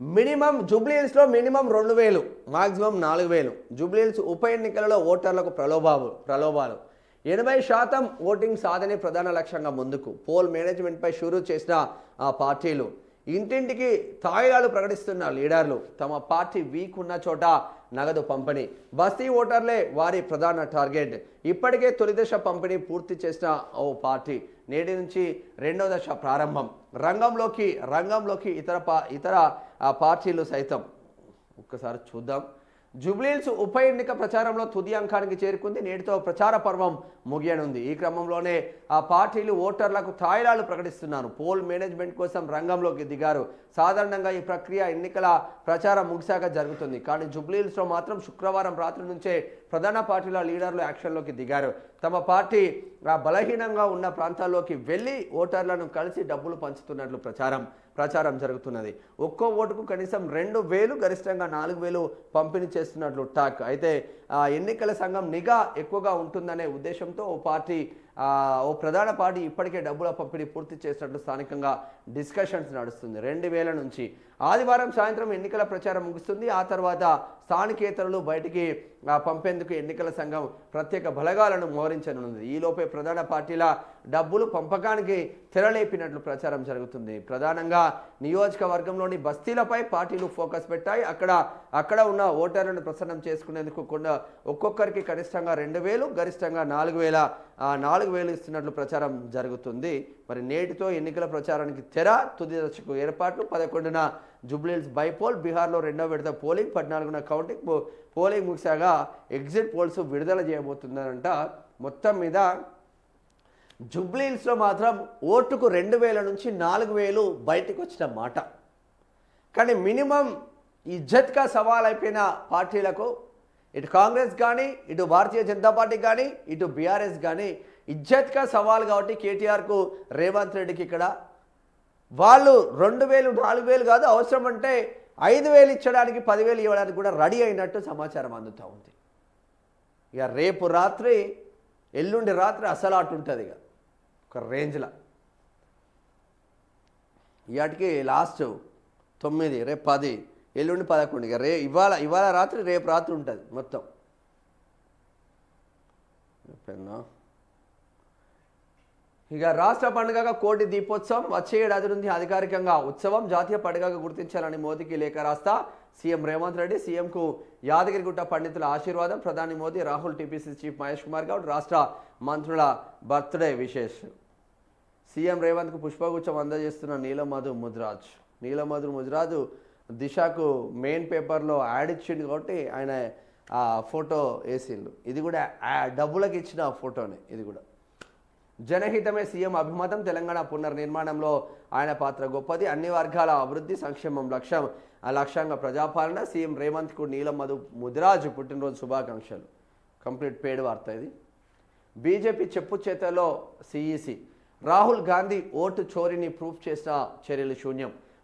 Minimum జూబ్లీహిల్స్లో minimum 2000 maximum 4000 Jubilee Hills ఉప ఎన్నికలలో ఓటర్లకు ప్రలోభాలు 80% ఓటింగ్ సాధనే ప్రధాన లక్ష్యంగా ముందుకు పోల్ మేనేజ్మెంట్పై షురూ చేసిన ఆ పార్టీలు ఇంటింటికి తాయిలాలు ప్రకటిస్తున్న లీడర్లు తమ పార్టీ వీక్ ఉన్న చోట నగదు పంపిణీ బస్తీ ఓటర్లే వారి ప్రధాన టార్గెట్ ఇప్పటికే తొలి దశ పంపిణీ పూర్తి చేసిన ఓ పార్టీ నేటి నుంచి రెండో దశ ప్రారంభం రంగంలోకి ఇతర పార్టీలు సైతం ఒక్కసారి చూద్దాం. జూబ్లీహిల్స్ ఉప ఎన్నిక ప్రచారంలో తుది అంకానికి చేరుకుంది. నేటితో ప్రచార పర్వం ముగియనుంది. ఈ క్రమంలోనే ఆ పార్టీలు ఓటర్లకు తాయిలాలు ప్రకటిస్తున్నారు. పోల్ మేనేజ్మెంట్ కోసం రంగంలోకి దిగారు. సాధారణంగా ఈ ప్రక్రియ ఎన్నికల ప్రచారం ముగిశాక జరుగుతుంది. కానీ జూబ్లీహిల్స్లో మాత్రం శుక్రవారం రాత్రి నుంచే ప్రధాన పార్టీల లీడర్లు యాక్షన్లోకి దిగారు. తమ పార్టీ బలహీనంగా ఉన్న ప్రాంతాల్లోకి వెళ్ళి ఓటర్లను కలిసి డబ్బులు పంచుతున్నట్లు ప్రచారం జరుగుతున్నది. ఒక్కో ఓటుకు కనీసం 2000 గరిష్టంగా 4000 పంపిణీ చేస్తున్నట్లు టాక్. అయితే ఎన్నికల సంఘం నిఘా ఎక్కువగా ఉంటుందనే ఉద్దేశంతో ఓ ప్రధాన పార్టీ ఇప్పటికే డబ్బుల పంపిణీ పూర్తి చేసినట్లు స్థానికంగా డిస్కషన్స్ నడుస్తుంది. 2000 నుంచి ఆదివారం సాయంత్రం ఎన్నికల ప్రచారం ముగుస్తుంది. ఆ తర్వాత స్థానికేతరులు బయటికి పంపేందుకు ఎన్నికల సంఘం ప్రత్యేక బలగాలను మోహరించనున్నది. ఈలోపే ప్రధాన పార్టీల డబ్బులు పంపకానికి తెరలేపినట్లు ప్రచారం జరుగుతుంది. ప్రధానంగా నియోజకవర్గంలోని బస్తీలపై పార్టీలు ఫోకస్ పెట్టాయి. అక్కడ ఉన్న ఓటర్లను ప్రసన్నం చేసుకునేందుకు ఒక్కొక్కరికి కనిష్టంగా 2000 గరిష్టంగా 4000 ఇస్తున్నట్లు ప్రచారం జరుగుతుంది. మరి నేటితో ఎన్నికల ప్రచారానికి తెర తుది దశకు ఏర్పాట్లు 11న జూబ్లీహిల్స్ బైపోల్ బీహార్లో రెండో విడత పోలింగ్ 14న కౌంటింగ్ పోలింగ్ ముగిసాగా ఎగ్జిట్ పోల్స్ విడుదల చేయబోతుందనంట. మొత్తం మీద జూబ్లీహిల్స్లో మాత్రం ఓటుకు 2000 నుంచి 4000 బయటకు వచ్చిన మాట. కానీ మినిమం ఇజ్జత్గా సవాల్ అయిపోయిన పార్టీలకు ఇటు కాంగ్రెస్ కానీ ఇటు భారతీయ జనతా పార్టీ కానీ ఇటు బీఆర్ఎస్ కానీ ఇజ్జత్గా సవాల్ కాబట్టి కేటీఆర్కు రేవంత్ రెడ్డికి ఇక్కడ వాళ్ళు 2000 4000 కాదు అవసరం అంటే 5000 ఇచ్చడానికి 10,000 ఇవ్వడానికి కూడా రెడీ అయినట్టు సమాచారం అందుతూ ఉంది. ఇక రేపు రాత్రి ఎల్లుండి రాత్రి అసలాటు ఉంటుంది ఇక ఒక రేంజ్లో. ఇవాటికి లాస్ట్ 9 రేపు 10 ఎల్లుండి 11 ఇక ఇవాళ రాత్రి రేపు రాత్రి ఉంటుంది మొత్తం. ఇక రాష్ట్ర పండుగగా కోటి దీపోత్సవం వచ్చే ఏడాది నుంచి అధికారికంగా ఉత్సవం జాతీయ పండుగగా గుర్తించాలని మోదీకి లేఖ రాస్తా సీఎం రేవంత్ రెడ్డి. సీఎంకు యాదగిరిగుట్ట పండితుల ఆశీర్వాదం. ప్రధాని మోదీ రాహుల్ టీపీసీ చీఫ్ మహేష్ కుమార్ గౌడ్ రాష్ట్ర మంత్రుల బర్త్డే విశేష్. సీఎం రేవంత్కు పుష్పగుచ్చం అందజేస్తున్న నీలమధు ముద్రాజు దిశకు మెయిన్ పేపర్లో యాడ్ ఇచ్చిండు కాబట్టి ఆయన ఫోటో వేసిండు. ఇది కూడా డబ్బులకు ఇచ్చిన ఫోటోనే. ఇది కూడా జనహితమే సీఎం అభిమతం. తెలంగాణ పునర్నిర్మాణంలో ఆయన పాత్ర గొప్పది. అన్ని వర్గాల అభివృద్ధి సంక్షేమం లక్ష్యంగా ప్రజాపాలన. సీఎం రేవంత్కు నీలమధు ముదిరాజు పుట్టినరోజు శుభాకాంక్షలు. కంప్లీట్ పేడ్ వార్త ఇది. బీజేపీ చెప్పు చేతల్లో సీఈసీ. రాహుల్ గాంధీ ఓటు చోరీని ప్రూఫ్ చేసిన చర్యలు శూన్యం.